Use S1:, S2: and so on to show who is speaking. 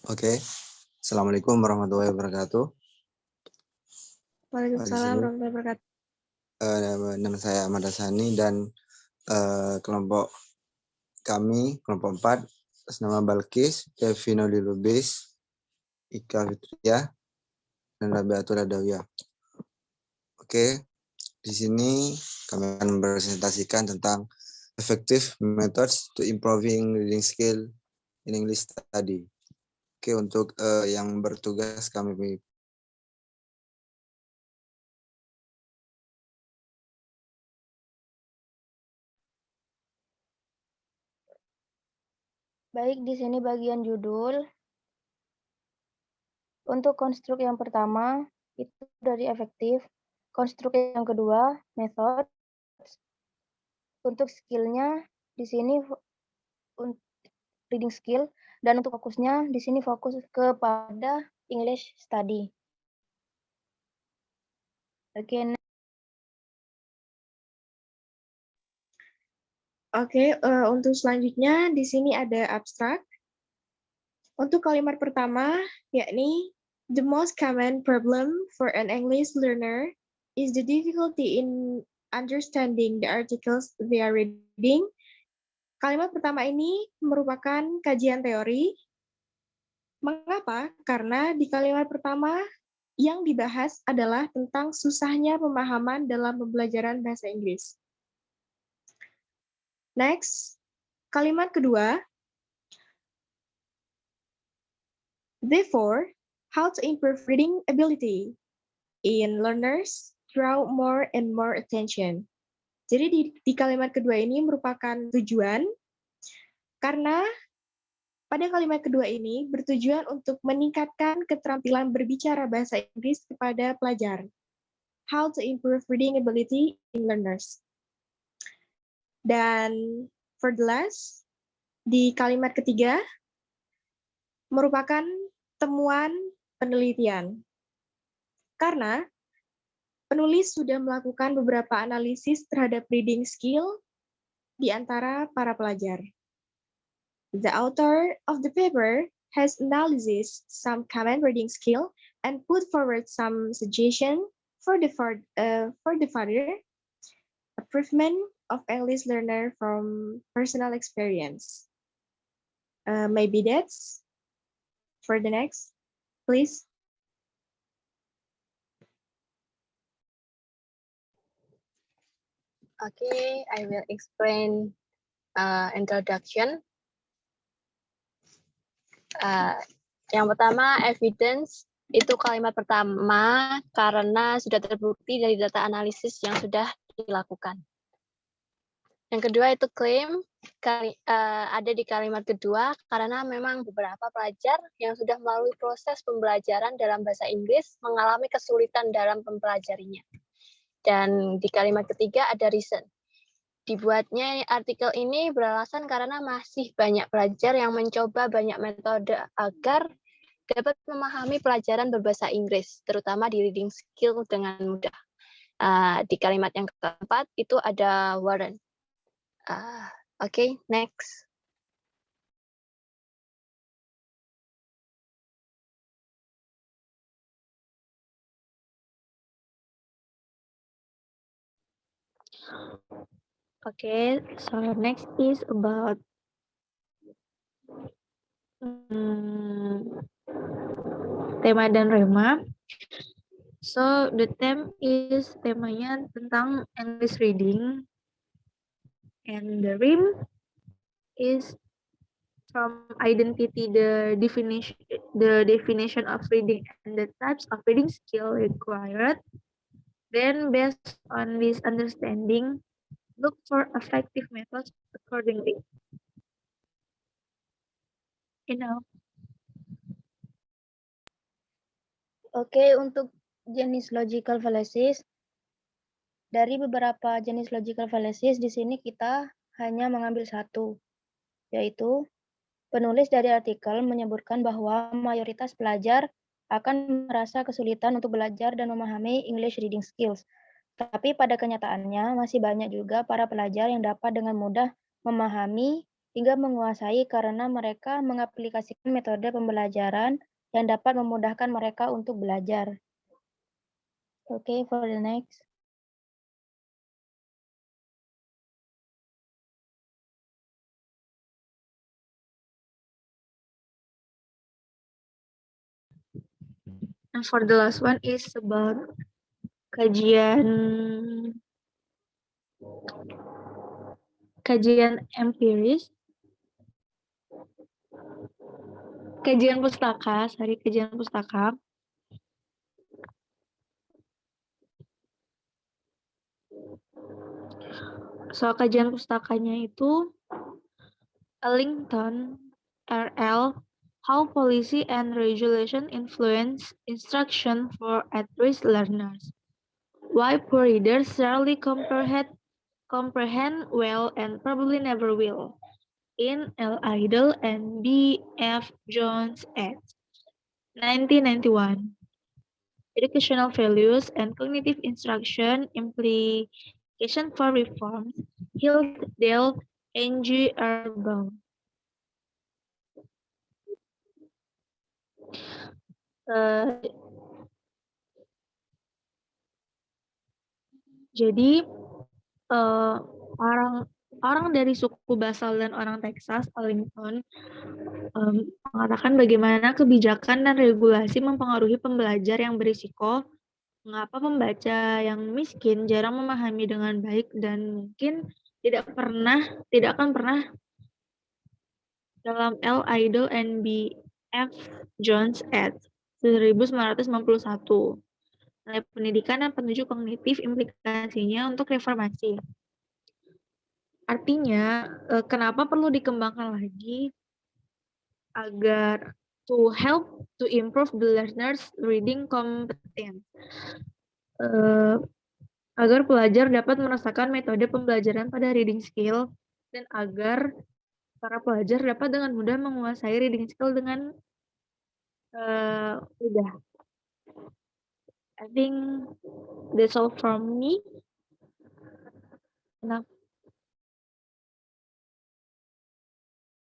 S1: Oke. Assalamualaikum warahmatullahi wabarakatuh. Di
S2: Waalaikumsalam
S1: sini
S2: warahmatullahi wabarakatuh.
S1: nama saya Ahmad Hassani dan kelompok kami, kelompok 4, atas nama Balkis, Kevin Lubis, Ika Fitria, dan Rabiatul Adawiyah. Oke, di sini kami akan mempresentasikan tentang effective methods to improving reading skill in English study. Oke, untuk yang bertugas kami
S2: Baik, di sini bagian judul. Untuk konstruk yang pertama, itu dari efektif. Konstruk yang kedua, method. Untuk skillnya, di sini reading skill. Dan untuk fokusnya, di sini fokus kepada English study. Oke, untuk selanjutnya di sini ada abstrak. Untuk kalimat pertama, yakni the most common problem for an English learner is the difficulty in understanding the articles they are reading. Kalimat pertama ini merupakan kajian teori. Mengapa? Karena di kalimat pertama yang dibahas adalah tentang susahnya pemahaman dalam pembelajaran bahasa Inggris. Next, kalimat kedua. Therefore, how to improve reading ability in learners draw more and more attention. Jadi di kalimat kedua ini merupakan tujuan, karena pada kalimat kedua ini bertujuan untuk meningkatkan keterampilan berbicara bahasa Inggris kepada pelajar. How to improve reading ability in learners. Dan for the last, di kalimat ketiga, merupakan temuan penelitian. Karena penulis sudah melakukan beberapa analisis terhadap reading skill di antara para pelajar. The author of the paper has analyzed some common reading skill and put forward some suggestion for the further improvement of English learner from personal experience. Maybe that's for the next, please.
S3: Okay, I will explain introduction. Yang pertama, evidence itu kalimat pertama karena sudah terbukti dari data analisis yang sudah dilakukan. Yang kedua itu claim, ada di kalimat kedua karena memang beberapa pelajar yang sudah melalui proses pembelajaran dalam bahasa Inggris mengalami kesulitan dalam mempelajarinya. Dan di kalimat ketiga ada reason. Dibuatnya artikel ini beralasan karena masih banyak pelajar yang mencoba banyak metode agar dapat memahami pelajaran berbahasa Inggris, terutama di reading skill dengan mudah. Di kalimat yang keempat itu ada Warren. Okay, next.
S4: Okay, so next is about tema dan rema. So the theme is temanya tentang English reading, and the rem is from identity the definition of reading and the types of reading skill required. Then based on this understanding, look for effective methods accordingly.
S2: Oke, untuk jenis logical fallacies, dari beberapa jenis logical fallacies di sini kita hanya mengambil satu, yaitu penulis dari artikel menyebutkan bahwa mayoritas pelajar akan merasa kesulitan untuk belajar dan memahami English reading skills. Tapi pada kenyataannya masih banyak juga para pelajar yang dapat dengan mudah memahami
S5: hingga menguasai karena mereka mengaplikasikan metode pembelajaran yang dapat memudahkan mereka untuk belajar. Okay, for the next.
S4: And for the last one is about kajian empiris. Kajian pustaka. So, kajian pustakanya itu Ellington, R.L., How Policy and Regulation Influence Instruction for At-Risk Learners. Why poor readers rarely comprehend well and probably never will. In L. Idle and B. F. Jones eds. 1991. Educational Values and Cognitive Instruction Implication for Reforms. Hildale, N.G. Arbaugh. Jadi orang dari suku Basal dan orang Texas, Ellington, mengatakan bagaimana kebijakan dan regulasi mempengaruhi pembelajar yang berisiko, mengapa pembaca yang miskin jarang memahami dengan baik dan mungkin tidak akan pernah dalam L. Idle and B. F. Jones eds. 1991. Nilai pendidikan dan petunjuk kognitif implikasinya untuk reformasi. Artinya, kenapa perlu dikembangkan lagi agar to help to improve the learner's reading competence. Agar pelajar dapat merasakan metode pembelajaran pada reading skill dan agar para pelajar dapat dengan mudah menguasai reading skill dengan mudah. I think that's all from me. Enough.